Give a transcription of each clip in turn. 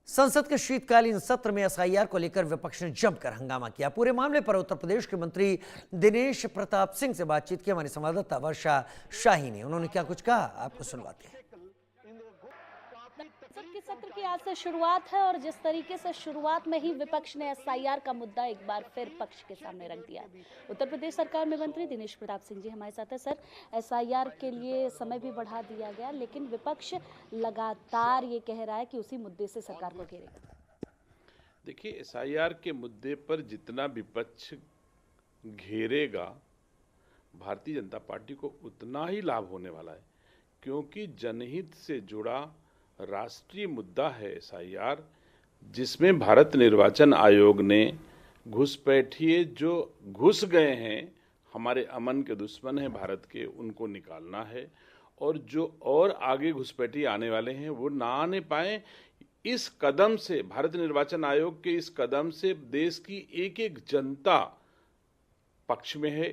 संसद के शीतकालीन सत्र में एसआईआर को लेकर विपक्ष ने जमकर हंगामा किया। पूरे मामले पर उत्तर प्रदेश के मंत्री दिनेश प्रताप सिंह से बातचीत की हमारी संवाददाता वर्षा शाही ने। उन्होंने क्या कुछ कहा, आपको सुनवाते हैं। संसद के सत्र की आज से शुरुआत है और जिस तरीके से शुरुआत में ही विपक्ष ने एसआईआर का मुद्दा एक बार फिर पक्ष के सामने रख दिया। उत्तर प्रदेश सरकार में मंत्री दिनेश प्रताप सिंह जी हमारे साथ है। सर, एसआईआर के लिए समय भी बढ़ा दिया गया, लेकिन विपक्ष लगातार ये कह रहा है कि उसी मुद्दे से सरकार को घेरेगा। देखिए, एसआईआर के मुद्दे पर जितना विपक्ष घेरेगा, भारतीय जनता पार्टी को उतना ही लाभ होने वाला है, क्योंकि जनहित से जुड़ा राष्ट्रीय मुद्दा है एसआईआर, जिसमें भारत निर्वाचन आयोग ने घुसपैठिए जो घुस गए हैं, हमारे अमन के दुश्मन हैं भारत के, उनको निकालना है और जो और आगे घुसपैठिए आने वाले हैं वो ना आने पाए। इस कदम से, भारत निर्वाचन आयोग के इस कदम से देश की एक एक जनता पक्ष में है।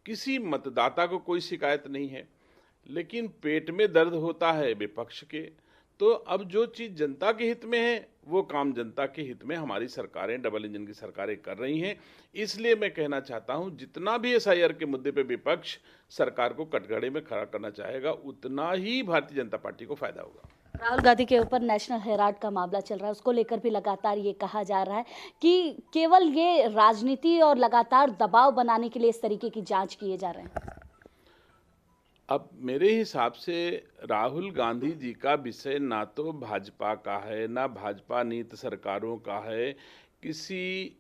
किसी मतदाता को कोई शिकायत नहीं है, लेकिन पेट में दर्द होता है विपक्ष के। तो अब जो चीज़ जनता के हित में है वो काम जनता के हित में हमारी सरकारें, डबल इंजन की सरकारें कर रही हैं। इसलिए मैं कहना चाहता हूं, जितना भी एसआईआर के मुद्दे पे विपक्ष सरकार को कटघरे में खड़ा करना चाहेगा, उतना ही भारतीय जनता पार्टी को फायदा होगा। राहुल गांधी के ऊपर नेशनल हेराल्ड का मामला चल रहा है, उसको लेकर भी लगातार ये कहा जा रहा है कि केवल ये राजनीति और लगातार दबाव बनाने के लिए इस तरीके की जांच किए जा रहे हैं। अब मेरे हिसाब से राहुल गांधी जी का विषय ना तो भाजपा का है, ना भाजपा नीति सरकारों का है, किसी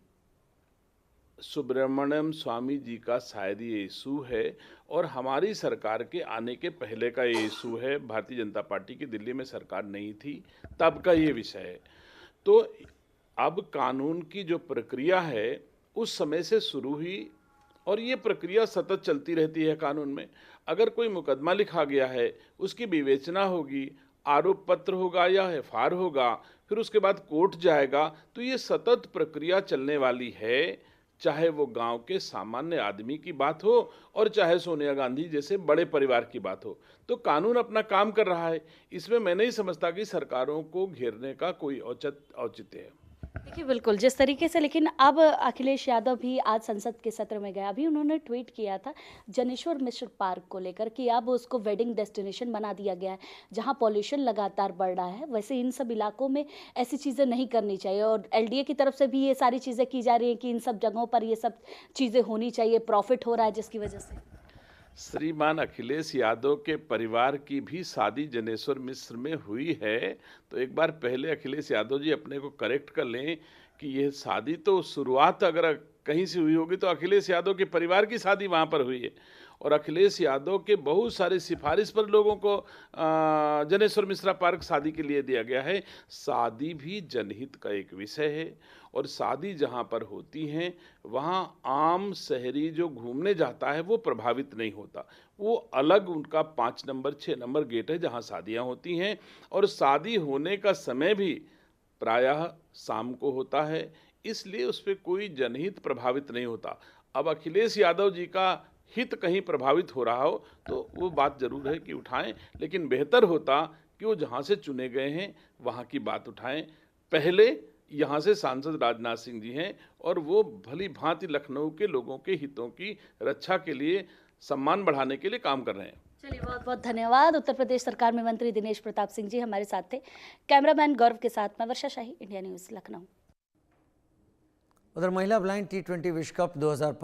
सुब्रमण्यम स्वामी जी का शायद ये इशू है और हमारी सरकार के आने के पहले का ये इशू है। भारतीय जनता पार्टी की दिल्ली में सरकार नहीं थी तब का ये विषय है। तो अब कानून की जो प्रक्रिया है उस समय से शुरू हुई और ये प्रक्रिया सतत चलती रहती है। कानून में अगर कोई मुकदमा लिखा गया है, उसकी विवेचना होगी, आरोप पत्र होगा या एफआईआर होगा, फिर उसके बाद कोर्ट जाएगा, तो ये सतत प्रक्रिया चलने वाली है। चाहे वो गांव के सामान्य आदमी की बात हो और चाहे सोनिया गांधी जैसे बड़े परिवार की बात हो, तो कानून अपना काम कर रहा है। इसमें मैं नहीं समझता कि सरकारों को घेरने का कोई औचित्य है। देखिए, बिल्कुल जिस तरीके से, लेकिन अब अखिलेश यादव भी आज संसद के सत्र में गया। अभी उन्होंने ट्वीट किया था जनेश्वर मिश्र पार्क को लेकर कि अब उसको वेडिंग डेस्टिनेशन बना दिया गया है, जहां पॉल्यूशन लगातार बढ़ रहा है। वैसे इन सब इलाकों में ऐसी चीज़ें नहीं करनी चाहिए और एलडीए की तरफ से भी ये सारी चीज़ें की जा रही हैं कि इन सब जगहों पर ये सब चीज़ें होनी चाहिए। प्रॉफिट हो रहा है जिसकी वजह से। श्रीमान अखिलेश यादव के परिवार की भी शादी जनेश्वर मिश्र में हुई है, तो एक बार पहले अखिलेश यादव जी अपने को करेक्ट कर लें कि यह शादी तो शुरुआत अगर कहीं से हुई होगी तो अखिलेश यादव के परिवार की शादी वहाँ पर हुई है। और अखिलेश यादव के बहुत सारे सिफारिश पर लोगों को जनेश्वर मिश्रा पार्क शादी के लिए दिया गया है। शादी भी जनहित का एक विषय है और शादी जहाँ पर होती हैं वहाँ आम शहरी जो घूमने जाता है वो प्रभावित नहीं होता। वो अलग उनका 5 नंबर 6 नंबर गेट है जहाँ शादियाँ होती हैं और शादी होने का समय भी प्रायः शाम को होता है, इसलिए उस पर कोई जनहित प्रभावित नहीं होता। अब अखिलेश यादव जी का हित कहीं प्रभावित हो रहा हो तो वो बात जरूर है कि उठाएं, लेकिन बेहतर होता कि वो जहां से चुने गए हैं वहां की बात उठाएं। पहले यहां से सांसद राजनाथ सिंह जी हैं और वो भली भांति लखनऊ के लोगों के हितों की रक्षा के लिए, सम्मान बढ़ाने के लिए काम कर रहे हैं। चलिए, बहुत बहुत धन्यवाद। उत्तर प्रदेश सरकार में मंत्री दिनेश प्रताप सिंह जी हमारे साथ थे। कैमरामैन गौरव के साथ मैं वर्षा शाही, इंडिया न्यूज़, लखनऊ। उधर महिला ब्लाइंड T20 विश्व कप 2025